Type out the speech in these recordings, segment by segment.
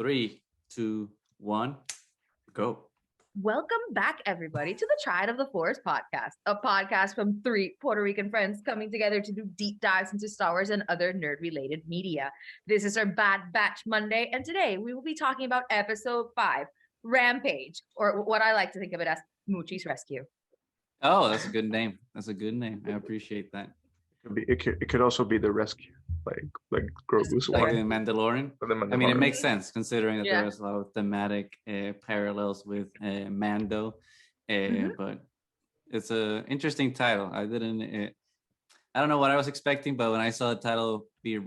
3, 2, 1, go. Welcome back, everybody, to the Triad of the Forest podcast, a podcast from 3 Puerto Rican friends coming together to do deep dives into Star Wars and other nerd-related media. This is our Bad Batch Monday, and today we will be talking about Episode 5, Rampage, or what I like to think of it as Moochie's Rescue. Oh, that's a good name. That's a good name. I appreciate that. It could also be the rescue, like Grogu's like one. the Mandalorian. I mean, it makes sense considering that there's a lot of thematic parallels with Mando, but it's an interesting title. I don't know what I was expecting, but when I saw the title be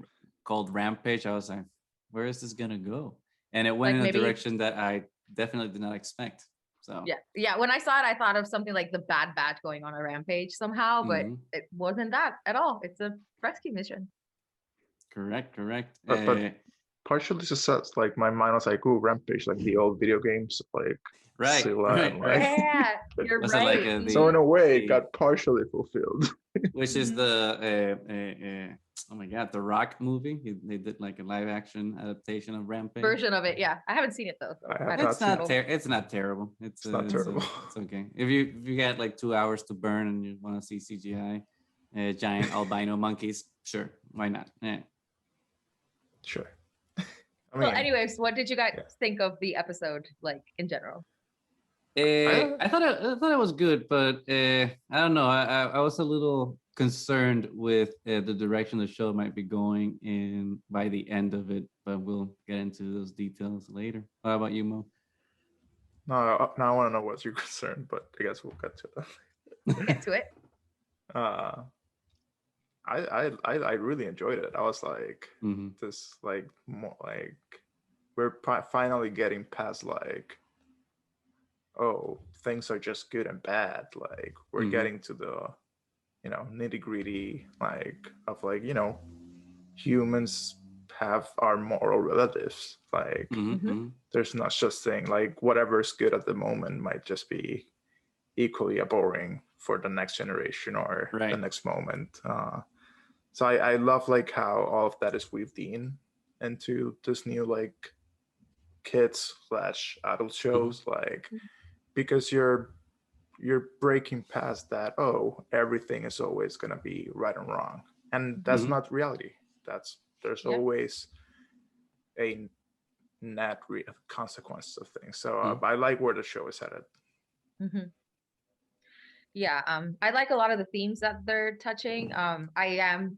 called Rampage, I was like, where is this gonna go? And it went in a direction that I definitely did not expect. So yeah. When I saw it, I thought of something like the Bad Batch going on a rampage somehow, but it wasn't that at all. It's a rescue mission. Correct. But partially just like my mind was like, ooh, Rampage, like the old video games, like right. Yeah, you're right. Like so in a way, it got partially fulfilled. Which is the oh my god, the Rock movie. They did like a live action adaptation of Rampage version of it. Yeah, I haven't seen it though. It's not terrible. It's not terrible. It's okay if you get like 2 hours to burn and you want to see CGI giant albino monkeys. Sure, why not? Yeah. Sure. Well, anyways, what did you guys think of the episode, like in general? I thought it was good, but I don't know. I was a little concerned with the direction the show might be going in by the end of it, but we'll get into those details later. How about you, Mo? No, now I want to know what's your concern, but I guess we'll get to that. We'll get to it. I really enjoyed it. I was like, this like more like we're finally getting past like, oh, things are just good and bad. Like we're getting to the, nitty gritty, like of like, humans have our moral relatives. Like there's not just saying like whatever's good at the moment might just be equally boring for the next generation or the next moment. So I love like how all of that is weaved into this new like kids/adult shows, like because you're breaking past that, oh, everything is always gonna be right and wrong. And that's not reality. There's always a net consequence of things. So I like where the show is headed. Yeah, I like a lot of the themes that they're touching. I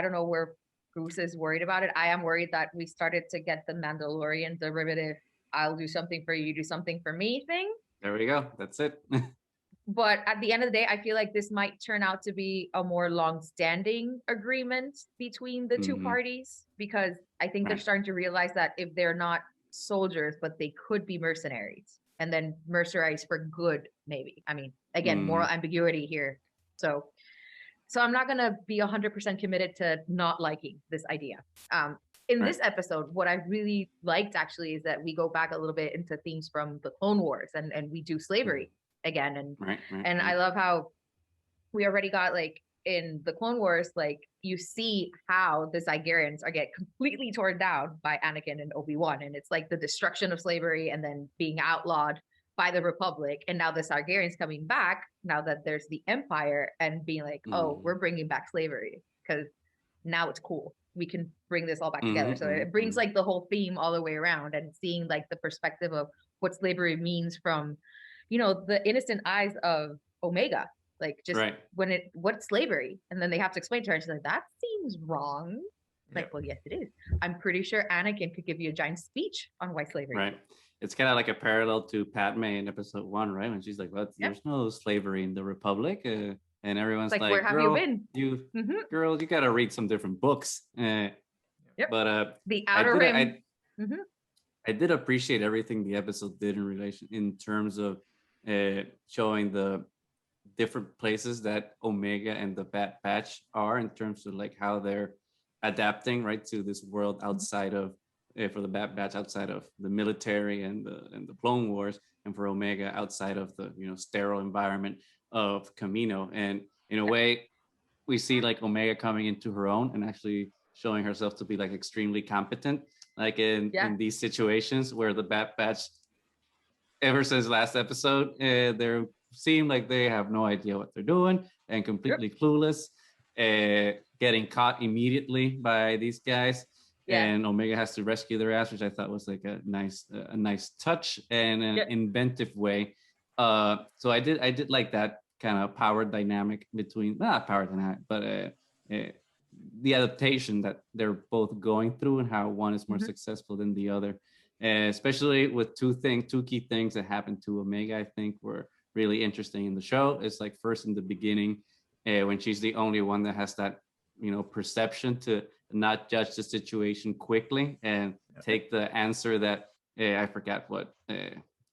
don't know where Bruce is worried about it. I am worried that we started to get the Mandalorian derivative, I'll do something for you, you do something for me thing. There we go. That's it. But at the end of the day, I feel like this might turn out to be a more long-standing agreement between the two parties, because I think they're starting to realize that if they're not soldiers, but they could be mercenaries, and then mercenaries for good, maybe. I mean, again, moral ambiguity here. So I'm not going to be 100% committed to not liking this idea. In this episode, what I really liked actually is that we go back a little bit into themes from the Clone Wars, and we do slavery again. And I love how we already got like in the Clone Wars, like you see how the Zygerrians are get completely torn down by Anakin and Obi-Wan. And it's like the destruction of slavery and then being outlawed by the Republic. And now the Zygerrians coming back now that there's the Empire and being like, oh, we're bringing back slavery because now it's cool. We can bring this all back together. So it brings like the whole theme all the way around, and seeing like the perspective of what slavery means from, the innocent eyes of Omega, like just what's slavery? And then they have to explain to her, and she's like, that seems wrong. Like, well, yes, it is. I'm pretty sure Anakin could give you a giant speech on why slavery. Right. It's kind of like a parallel to Padme in episode 1, right? When she's like, well, there's no slavery in the Republic. And everyone's like, where have you been? Girl, you got to read some different books. But the Outer Rim. I did appreciate everything the episode did in terms of showing the different places that Omega and the Bad Batch are, in terms of like how they're adapting to this world outside of for the Bad Batch, outside of the military and the Clone Wars, and for Omega outside of the sterile environment of Camino. And in a way, we see like Omega coming into her own and actually showing herself to be like extremely competent, like in these situations where the Bad Batch, ever since last episode, they seem like they have no idea what they're doing and completely clueless, getting caught immediately by these guys. And Omega has to rescue their ass, which I thought was like a nice touch and an inventive way. So I did like that kind of power dynamic between, not power dynamic, but the adaptation that they're both going through and how one is more successful than the other. Especially with two key things that happened to Omega, I think were really interesting in the show. It's like first in the beginning, when she's the only one that has that, perception to not judge the situation quickly and take the answer that I forgot what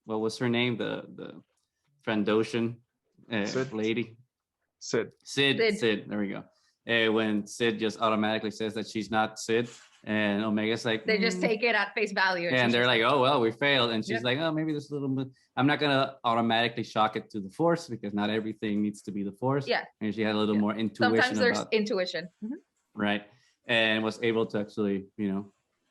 was her name, the Trandoshan lady. Sid. There we go. When Sid just automatically says that she's not Sid, and Omega's like, they just take it at face value, and they're like, oh well, we failed, and she's like, oh, maybe this little bit. I'm not gonna automatically shock it to the Force because not everything needs to be the Force. And she had a little more intuition. Sometimes there's intuition, right? And was able to actually,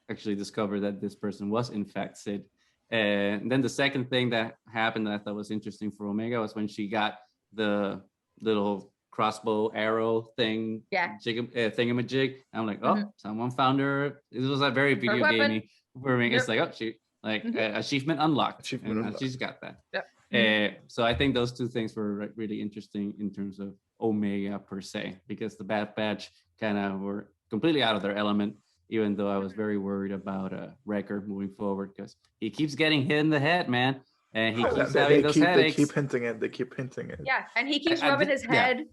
actually discover that this person was in fact Sid. And then the second thing that happened that I thought was interesting for Omega was when she got the little crossbow arrow thing, thingamajig. I'm like, oh, someone found her. It was a very video gamey for me. It's like, oh, she achievement unlocked. She's got that. So I think those two things were really interesting in terms of Omega per se, because the Bad Batch kind of were completely out of their element. Even though I was very worried about Wrecker moving forward because he keeps getting hit in the head, man, and he keeps having those headaches. They keep hinting it. Yeah, and he keeps rubbing his head.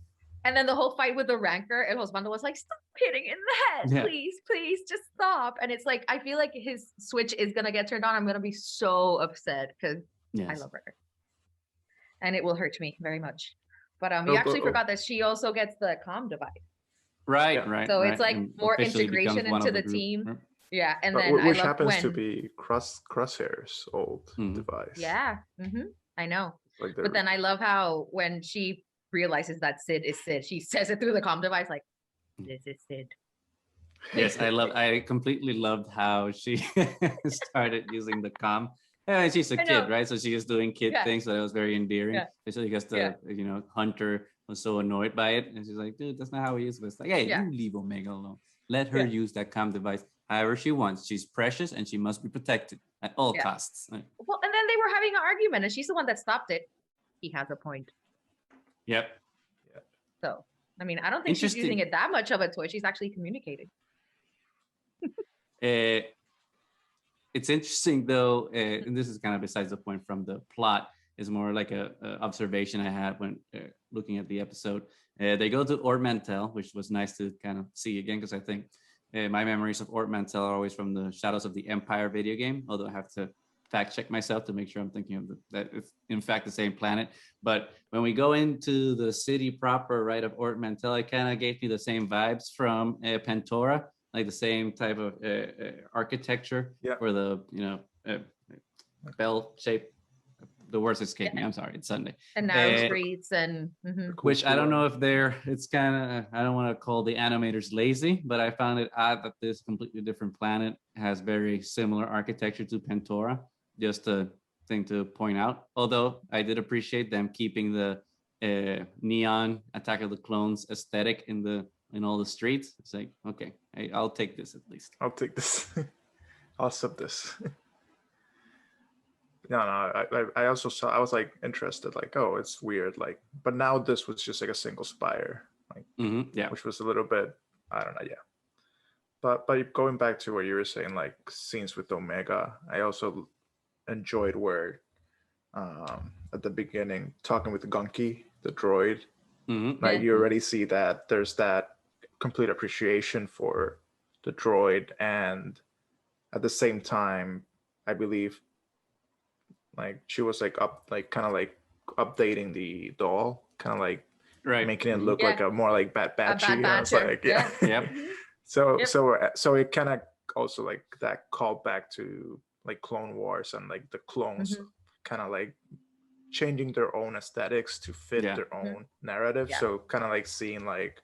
And then the whole fight with the Rancor, El Husbando was like, stop hitting in the head. Please, just stop. And it's like, I feel like his switch is going to get turned on. I'm going to be so upset because I love her. And it will hurt me very much. But you actually forgot that she also gets the comm device. Right. So it's like and more integration into the team. Right? Yeah, and then which happens to be Crosshair's old device. Yeah, I know. Like but then I love how when she realizes that Sid is Sid, she says it through the comm device like, "This is Sid." Yes, I completely loved how she started using the comm. And she's a kid, right? So she was doing kid things, so that was very endearing. Especially because the Hunter was so annoyed by it, and she's like, "Dude, that's not how he is." But it's like, "Hey, you leave Omega alone. Let her use that comm device however she wants. She's precious, and she must be protected at all costs." Well, and then they were having an argument, and she's the one that stopped it. He has a point. Yep. So, I mean, I don't think she's using it that much of a toy. She's actually communicating. It's interesting though, and this is kind of besides the point from the plot. Is more like a observation I had when looking at the episode. They go to Ord Mantell, which was nice to kind of see again, because I think my memories of Ord Mantell are always from the Shadows of the Empire video game, although I have to fact check myself to make sure I'm thinking of that it's in fact the same planet. But when we go into the city proper, right, of Ord Mantell, it kind of gave me the same vibes from Pantora, like the same type of architecture for the bell shape. The words escape me. I'm sorry. It's Sunday. And narrow streets and which I don't know if it's kind of, I don't want to call the animators lazy, but I found it odd that this completely different planet has very similar architecture to Pantora. Just a thing to point out. Although I did appreciate them keeping the neon Attack of the Clones aesthetic in all the streets. It's like, okay, I'll take this at least. I'll take this. I'll sub this. No, I also saw, I was like interested, like, oh, it's weird, like, but now this was just like a single spire, like, which was a little bit, I don't know, but going back to what you were saying, like scenes with Omega, I also enjoyed where at the beginning, talking with Gunky, the droid, like you already see that there's that complete appreciation for the droid, and at the same time, I believe, like she was like kind of like updating the doll, kind of like making it look like a more like Bad Batchy. I was like, So it kind of also like that called back to like Clone Wars and like the clones kind of like changing their own aesthetics to fit their own narrative. So kind of like seeing like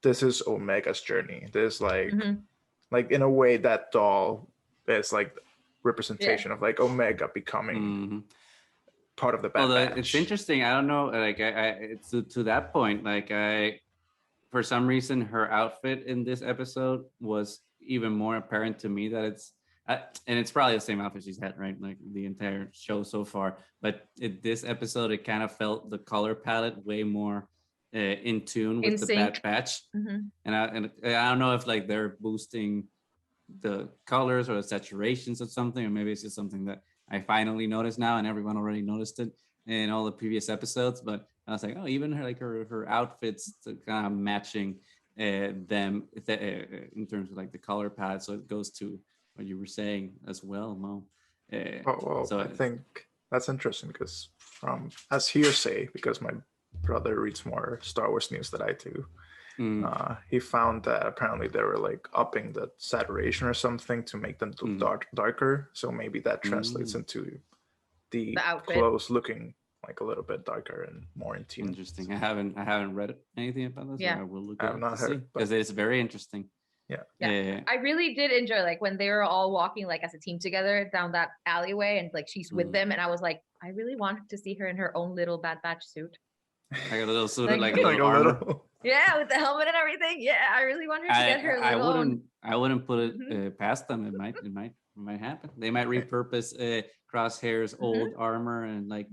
this is Omega's journey. This like in a way that doll is like representation of like Omega becoming part of the Bad Batch. It's interesting. I don't know. Like it's to that point. Like for some reason, her outfit in this episode was even more apparent to me that it's. And it's probably the same outfit she's had, right? Like the entire show so far. But this episode, it kind of felt the color palette way more in tune with the Bad Batch. And I don't know if like they're boosting the colors or the saturations of something, or maybe it's just something that I finally noticed now, and everyone already noticed it in all the previous episodes. But I was like, oh, even her outfits kind of matching them in terms of like the color palette. So it goes to what you were saying as well, Mo. So I think that's interesting because as hearsay, because my brother reads more Star Wars news than I do, he found that apparently they were like upping the saturation or something to make them look darker. So maybe that translates into the clothes looking like a little bit darker and more in tune. Interesting. I haven't read anything about this. Yeah, I will look I have not heard because it's very interesting. Yeah. I really did enjoy like when they were all walking like as a team together down that alleyway, and like she's with them, and I was like, I really wanted to see her in her own little Bad Batch suit, like a little suit, like a like little armor. Yeah, with the helmet and everything. Yeah, I really wanted to get her. I wouldn't put it past them. It might happen. They might repurpose Crosshair's old armor and like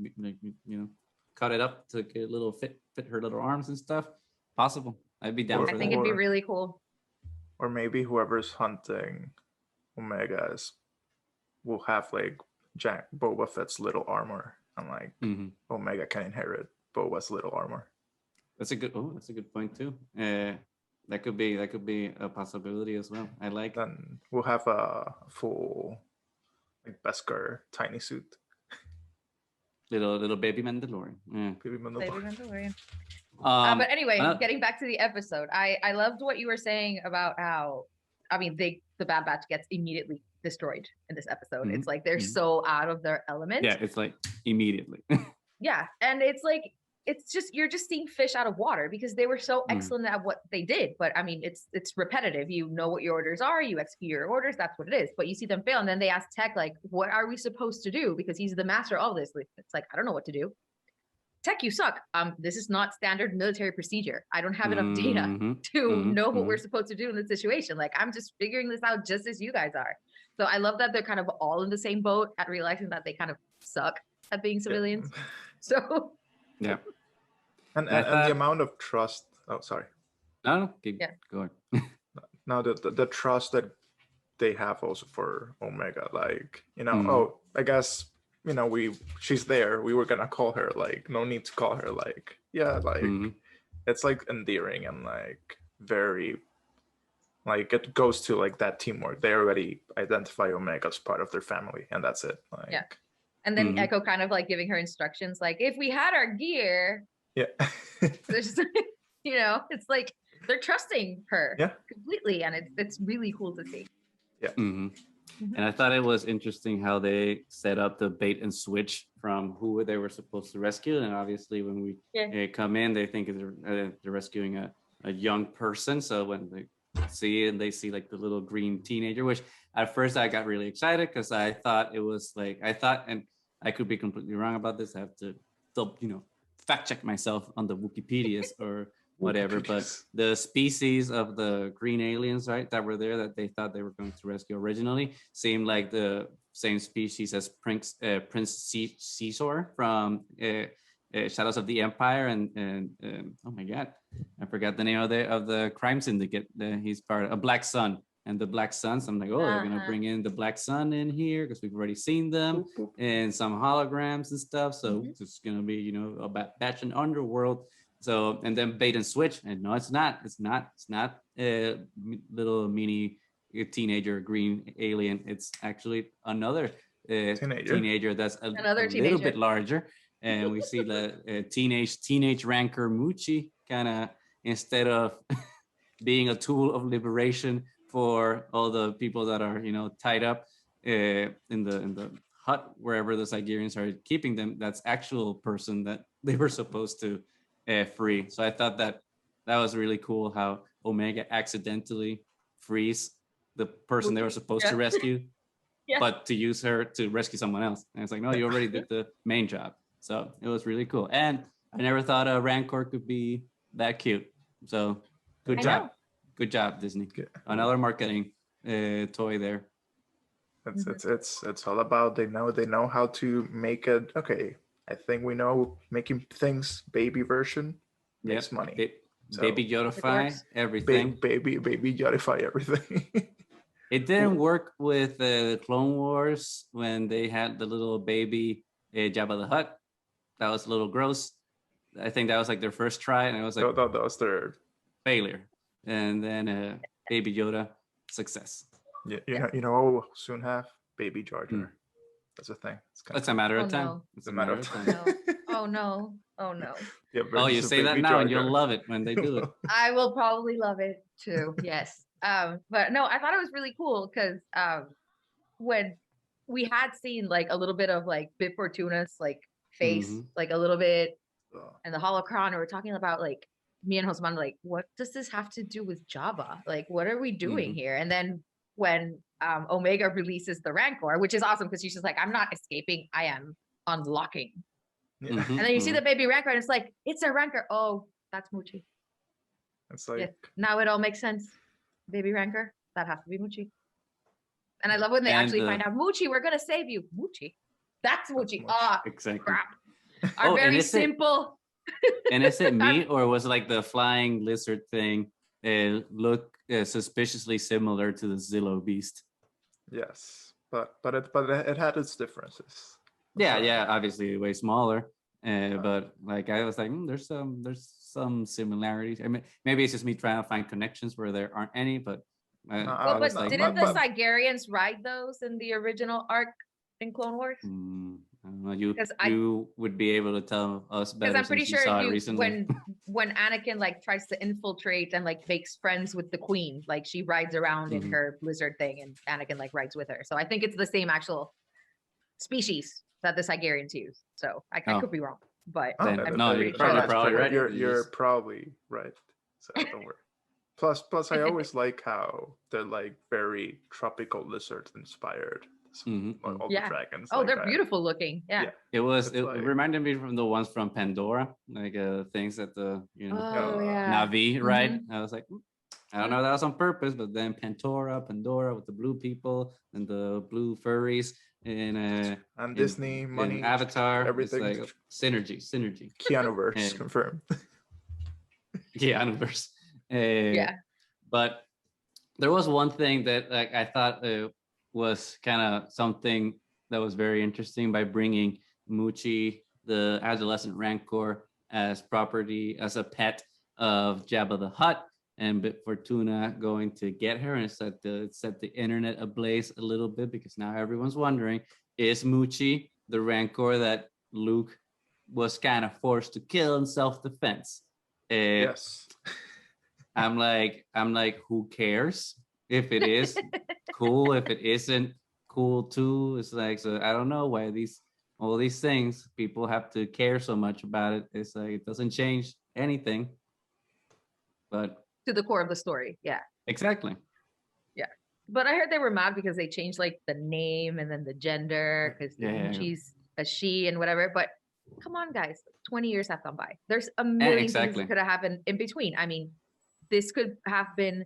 cut it up to get a little fit her little arms and stuff. Possible. I'd be down for that. I think it'd be really cool. Or maybe whoever's hunting Omega will have like Boba Fett's little armor, and like Omega can inherit Boba's little armor. That's a good point too. That could be a possibility as well. I like. Then we'll have a full like Beskar tiny suit. Little baby Mandalorian. Yeah. Baby Mandalorian. But anyway, getting back to the episode, I loved what you were saying about how, I mean, the Bad Batch gets immediately destroyed in this episode. It's like they're so out of their element. Yeah, it's like immediately. Yeah, and it's like you're just seeing fish out of water because they were so excellent at what they did. But I mean, it's repetitive. You know what your orders are, you execute your orders, that's what it is. But you see them fail, and then they ask Tech like, "What are we supposed to do?" Because he's the master of this. It's like, I don't know what to do. Tech, you suck. This is not standard military procedure. I don't have enough data to know what we're supposed to do in this situation. Like, I'm just figuring this out just as you guys are. So I love that they're kind of all in the same boat at realizing that they kind of suck at being civilians. So yeah. And the amount of trust. Oh, sorry. No, keep going. Now the trust that they have also for Omega, like oh, I guess she's there. We were gonna call her. Like, no need to call her. Like, it's like endearing and like very, like it goes to like that teamwork. They already identify Omega as part of their family, and that's it. Like, and then Echo kind of like giving her instructions, like if we had our gear. Yeah. There's, it's like they're trusting her completely, and it's really cool to see. Yeah. And I thought it was interesting how they set up the bait and switch from who they were supposed to rescue. And obviously when we come in, they think they're rescuing a young person. So when they see like the little green teenager, which at first I got really excited because I thought it was like, and I could be completely wrong about this. I have to fact check myself on the Wikipedias or whatever, but the species of the green aliens, right, that were there that they thought they were going to rescue originally seemed like the same species as Prince Caesar from Shadows of the Empire, and oh my god, I forgot the name of the crime syndicate. He's part of a Black Sun. And the Black Suns, I'm like, oh, they're gonna bring in the Black Sun in here because we've already seen them and some holograms and stuff. So it's gonna be, a Batch and Underworld. So, and then bait and switch, and no, it's not a little mini teenager green alien. It's actually another teenager that's a little bit larger, and we see the teenage rancor Muchi kind of, instead of being a tool of liberation for all the people that are, tied up in the hut wherever the Sigerians are keeping them. That's actual person that they were supposed to free. So I thought that was really cool how Omega accidentally frees the person they were supposed to rescue, but to use her to rescue someone else. And it's like, no, you already did the main job. So it was really cool. And I never thought a Rancor could be that cute. So good job. Good job, Disney. Another marketing toy there. It's all about they know how to make it. Okay, I think we know making things baby version makes money. Baby Yodify everything. Baby Yodify everything. It didn't work with the Clone Wars when they had the little baby Jabba the Hutt. That was a little gross. I think that was like their first try, and it was like that was their failure. And then Baby Yoda, success. Yeah, you know, we'll soon have Baby Jar Jar. That's a thing. It's a matter of time. No. It's a matter of time. Oh no. Yeah, you say that now, and you'll love it when they do it. I will probably love it too. Yes. But no, I thought it was really cool because when we had seen like a little bit of like Bib Fortuna's like face, like a little bit, and the holocron, and we're talking about like me and Josman, like, what does this have to do with Jabba? Like, what are we doing here? And then when Omega releases the Rancor, which is awesome because she's just like, I'm not escaping, I am unlocking. And then you see the baby Rancor, and it's like, it's a Rancor. Oh, that's Muchi. It's like now it all makes sense. Baby Rancor, that has to be Muchi. And I love when they actually find out, Muchi, we're gonna save you. Muchi, that's Muchi. Exactly. Crap. Our very simple. And is it me, or was it like the flying lizard thing look suspiciously similar to the Zillo beast? Yes, but it had its differences. Yeah, obviously way smaller. But like I was like, there's some similarities. I mean, maybe it's just me trying to find connections where there aren't any. But didn't the Sigarians ride those in the original arc in Clone Wars? I don't know. You would be able to tell us better. Because I'm pretty sure recently. when Anakin like tries to infiltrate and like makes friends with the Queen, like she rides around in her lizard thing, and Anakin like rides with her. So I think it's the same actual species that the Sigarians use. So I could be wrong, but you're probably right. You're probably right. So don't worry. Plus, I always like how they're like very tropical lizard inspired. All the dragons. Oh, like they're beautiful looking. Yeah. It reminded me from the ones from Pandora, like things that the Navi, right? I was like, I don't know if that was on purpose, but then Pandora with the blue people and the blue furries and Disney money, Avatar, everything. It's like synergy. Keanuverse confirmed. Keanuverse. But there was one thing that like I thought was kind of something that was very interesting by bringing Muchi, the adolescent Rancor, as a pet of Jabba the Hutt, and Bib Fortuna going to get her, and it set the internet ablaze a little bit because now everyone's wondering, is Muchi the Rancor that Luke was kind of forced to kill in self-defense? Yes. I'm like, who cares? If it is, cool. If it isn't, cool too. It's like, so I don't know why all these things people have to care so much about it. It's like it doesn't change anything. But to the core of the story, yeah. Exactly. Yeah. But I heard they were mad because they changed like the name and then the gender because she's a she and whatever. But come on, guys, 20 years have gone by. There's a million things that could have happened in between. I mean, this could have been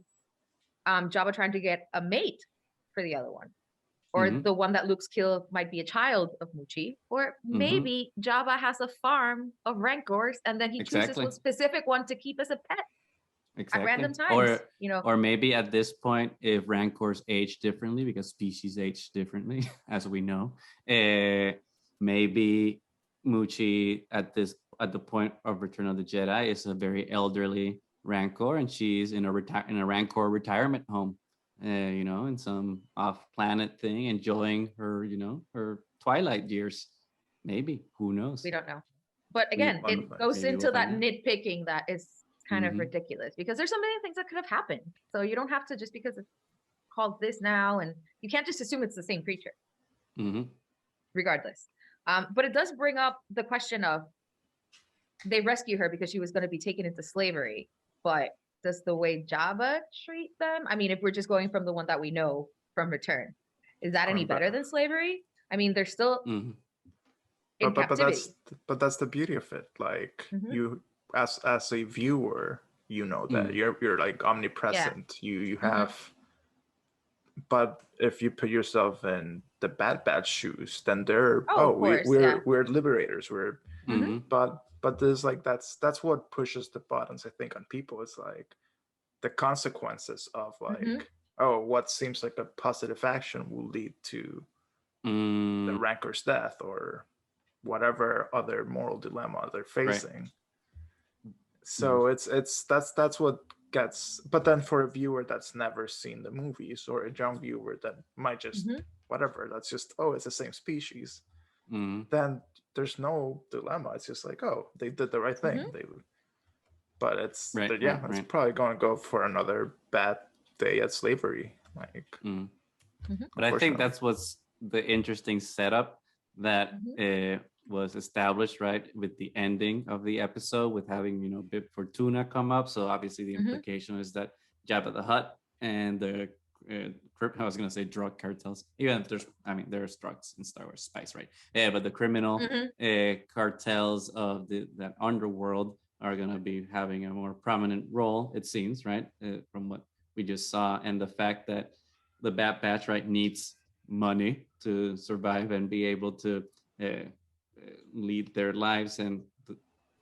Jabba trying to get a mate for the other one, or the one that Luke's killed might be a child of Muchi, or maybe Jabba has a farm of Rancors and then he chooses a specific one to keep as a pet at random times. Or maybe at this point, if Rancors age differently because species age differently, as we know, maybe Muchi at the point of Return of the Jedi is a very elderly Rancor, and she's in a Rancor retirement home, in some off-planet thing, enjoying her, her twilight years. Maybe, who knows? We don't know. But again, it goes into that nitpicking that is kind of ridiculous because there's so many things that could have happened. So you don't have to just because it's called this now, and you can't just assume it's the same creature. Regardless, but it does bring up the question of they rescue her because she was going to be taken into slavery. But does the way Jabba treat them? I mean, if we're just going from the one that we know from Return, is that any better than slavery? I mean, they're still in captivity. But that's the beauty of it. Like you, as a viewer, you know that you're like omnipresent. You have. But if you put yourself in the Bad Batch shoes, then they're we're liberators. We're but there's like that's what pushes the buttons, I think, on people. It's like the consequences of like what seems like a positive action will lead to the Rancor's death or whatever other moral dilemma they're facing. So that's what gets. But then for a viewer that's never seen the movies, or a young viewer that might just whatever, that's just it's the same species, then there's no dilemma. It's just like, they did the right thing. But it's probably going to go for another bad day at slavery. Like, but I think that's what's the interesting setup that was established, right, with the ending of the episode, with having Bib Fortuna come up. So obviously the implication is that Jabba the Hutt and the I was gonna say drug cartels, even if there's drugs in Star Wars, spice, right? Yeah, but the criminal cartels of that underworld are gonna be having a more prominent role, it seems, right, from what we just saw. And the fact that the Bad Batch, right, needs money to survive and be able to lead their lives. And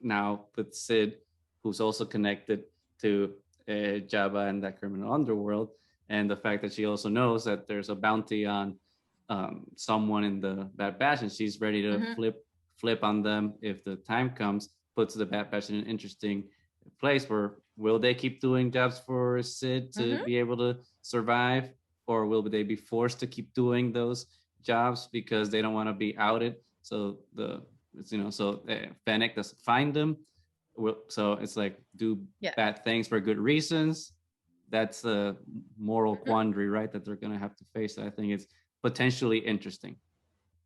now with Sid, who's also connected to Jabba and that criminal underworld, and the fact that she also knows that there's a bounty on someone in the Bad Batch, and she's ready to flip on them if the time comes, puts the Bad Batch in an interesting place where will they keep doing jobs for Sid to be able to survive, or will they be forced to keep doing those jobs because they don't want to be outed? So Fennec doesn't find them. So it's like, do bad things for good reasons. That's a moral quandary, right, that they're going to have to face. I think it's potentially interesting.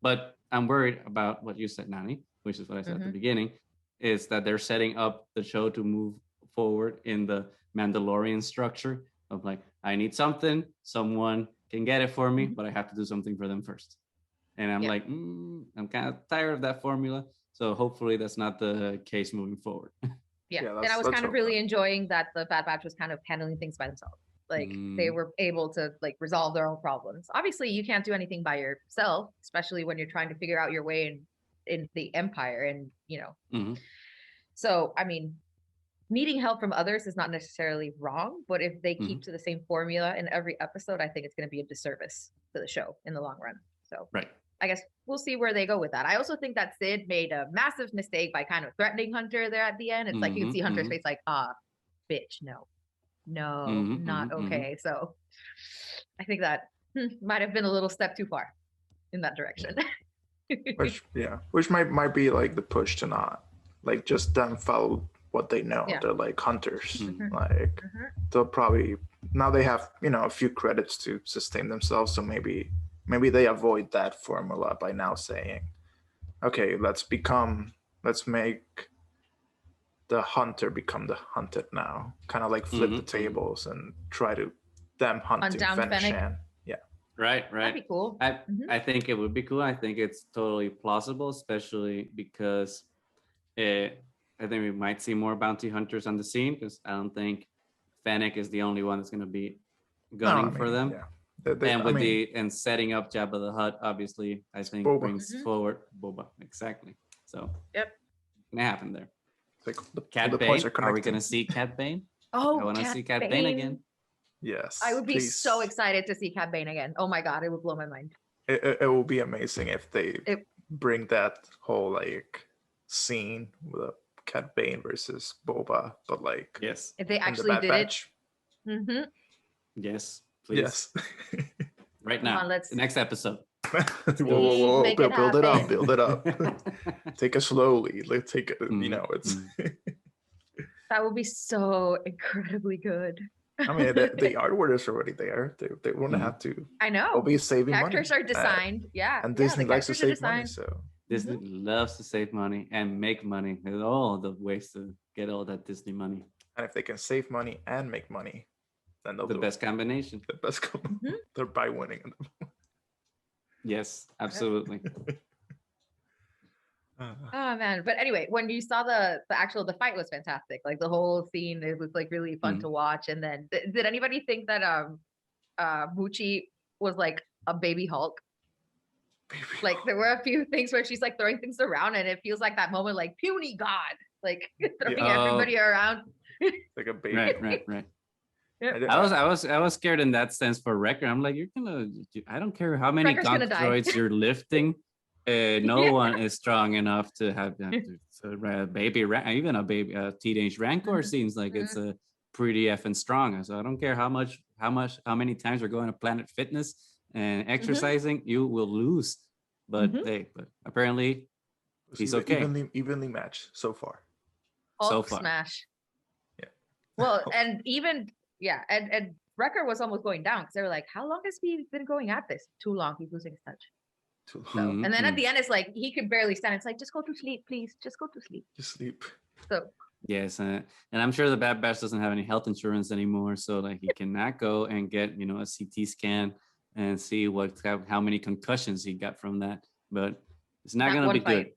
But I'm worried about what you said, Nani, which is what I said at the beginning, is that they're setting up the show to move forward in the Mandalorian structure of like, I need something, someone can get it for me, but I have to do something for them first. And I'm like, I'm kind of tired of that formula. So hopefully that's not the case moving forward. And I was kind of really enjoying that the Bad Batch was kind of handling things by themselves. Like they were able to like resolve their own problems. Obviously, you can't do anything by yourself, especially when you're trying to figure out your way in the Empire. And so I mean, needing help from others is not necessarily wrong, but if they keep to the same formula in every episode, I think it's going to be a disservice to the show in the long run. So I guess we'll see where they go with that. I also think that Sid made a massive mistake by kind of threatening Hunter there at the end. It's like you can see Hunter's face like, bitch, no, not okay. So I think that might have been a little step too far in that direction. Which might be like the push to not like just them follow what they know. They're like hunters. Like they'll probably now they have a few credits to sustain themselves. So maybe they avoid that formula by now saying, okay, let's make the hunter become the hunted now. Kind of like flip the tables and try to them hunting Fennec. Right. That'd be cool. I think it would be cool. I think it's totally plausible, especially because I think we might see more bounty hunters on the scene, because I don't think Fennec is the only one that's going to be gunning for them. And setting up Jabba the Hutt, obviously, I think brings forward Boba. Exactly. So gonna happen there. Like Cad Bane. Are we gonna see Cad Bane? I want to see Cad Bane again. Yes. I would be so excited to see Cad Bane again. Oh my god, it would blow my mind. It will be amazing if they bring that whole like scene with Cad Bane versus Boba, but like if they actually did Batch. it. Yes. Please. Yes. Right now. The next episode. Whoa. Build it up. Take it slowly. Let's take it, it's that would be so incredibly good. I mean, the artwork is already there. They won't have to. I know. They'll be saving characters money. Are designed. And Disney likes to save money, so Disney loves to save money and make money. There's all the ways to get all that Disney money. And if they can save money and make money, then they'll The do best combination. the best. They're by winning. Yes, absolutely. Oh man, but anyway, when you saw the fight was fantastic. Like the whole scene, it was like really fun to watch. And then did anybody think that Muchi was like a baby Hulk? Like there were a few things where she's like throwing things around, and it feels like that moment, like puny god, like throwing everybody around. Like a baby. Right. Yeah. I was scared in that sense for Wrecker. I'm like, I don't care how many droids you're lifting. No one is strong enough to have a baby, even a teenage Rancor seems like it's a pretty effing strong. So I don't care how many times we're going to Planet Fitness and exercising, you will lose. But but apparently he's okay. Evenly matched so far. Hulk smash. Yeah. Well, and even and Wrecker was almost going down because they were like, "How long has he been going at this? Too long. He's losing his touch." So, and then at the end, it's like he could barely stand. It's like, just go to sleep, please. Just go to sleep. Just sleep. So yes, and I'm sure the Bad Batch doesn't have any health insurance anymore, so like he cannot go and get a CT scan and see how many concussions he got from that. But it's not going to be good.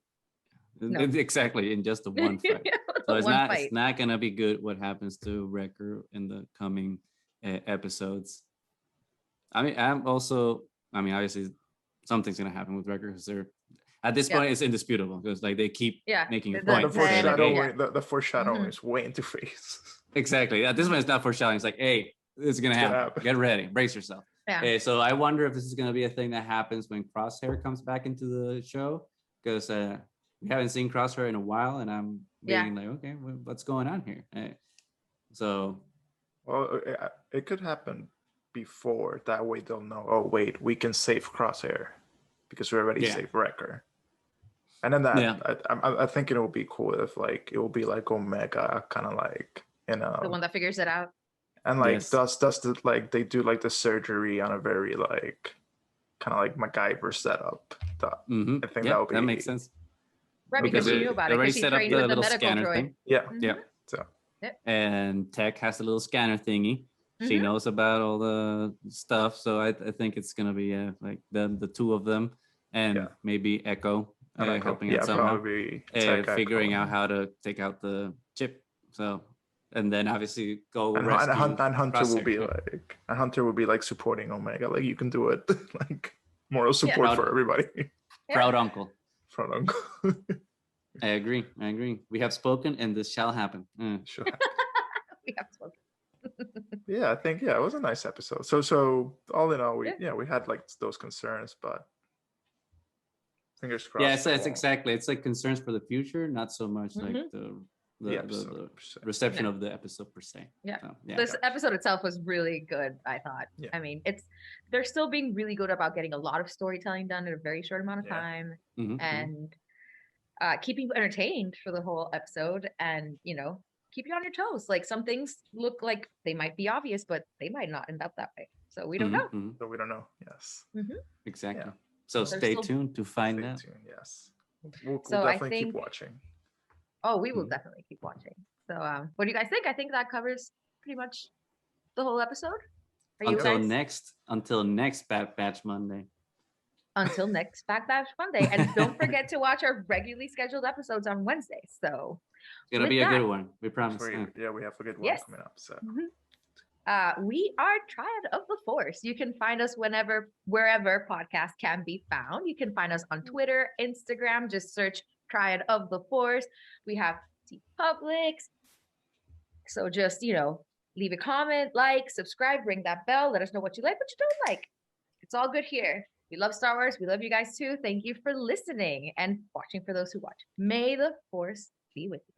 No. Exactly, in just the one fight. So it's not going to be good what happens to Wrecker in the coming episodes. Obviously something's going to happen with Wrecker because they're at this point it's indisputable because like they keep making points. The foreshadowing is way into face. Exactly. At this point, it's not foreshadowing. It's like, hey, this is going to happen. Get ready. Brace yourself. Yeah. So I wonder if this is going to be a thing that happens when Crosshair comes back into the show because we haven't seen Crosshair in a while, and I'm being like, okay, what's going on here? Well, it could happen before. That way they'll know, oh, wait, we can save Crosshair because we already saved Wrecker. And then I think it will be cool if like it will be like Omega, kind of like the one that figures it out. And like does the like they do like the surgery on a very like kind of like MacGyver setup. I think that makes sense. Right, because she knew about it. Because she trained with the medical droid. Thing. Yeah. So and Tech has a little scanner thingy. She knows about all the stuff, so I think it's gonna be like the two of them and maybe Echo helping out somehow, figuring out how to take out the chip. So. And then obviously go rescue. And Hunter will be like supporting Omega. Like you can do it. Like moral support for everybody. Proud uncle. Proud uncle. I agree. We have spoken, and this shall happen. Sure. We have spoken. Yeah, I think it was a nice episode. So all in all, we had like those concerns, but fingers crossed. Yeah, it's exactly. It's like concerns for the future, not so much like the reception of the episode per se. Yeah. So, this episode itself was really good, I thought. Yeah. I mean, they're still being really good about getting a lot of storytelling done in a very short amount of time and keeping you entertained for the whole episode and, keep you on your toes. Like some things look like they might be obvious, but they might not end up that way. So we don't know. So we don't know. Yes. Exactly. Yeah. So stay tuned to find out. Yes. We'll definitely keep watching. Oh, we will definitely keep watching. So, what do you guys think? I think that covers pretty much the whole episode. Until next Bad Batch Monday. Until next Bad Batch Monday, and don't forget to watch our regularly scheduled episodes on Wednesday. So it's gonna be a good one. We promise. Yeah, we have a good one coming up. So. We are Triad of the Force. You can find us wherever podcasts can be found. You can find us on Twitter, Instagram. Just search Triad of the Force. We have Publix. So just, leave a comment, like, subscribe, ring that bell. Let us know what you like, what you don't like. It's all good here. We love Star Wars. We love you guys too. Thank you for listening and watching for those who watch. May the Force be with you.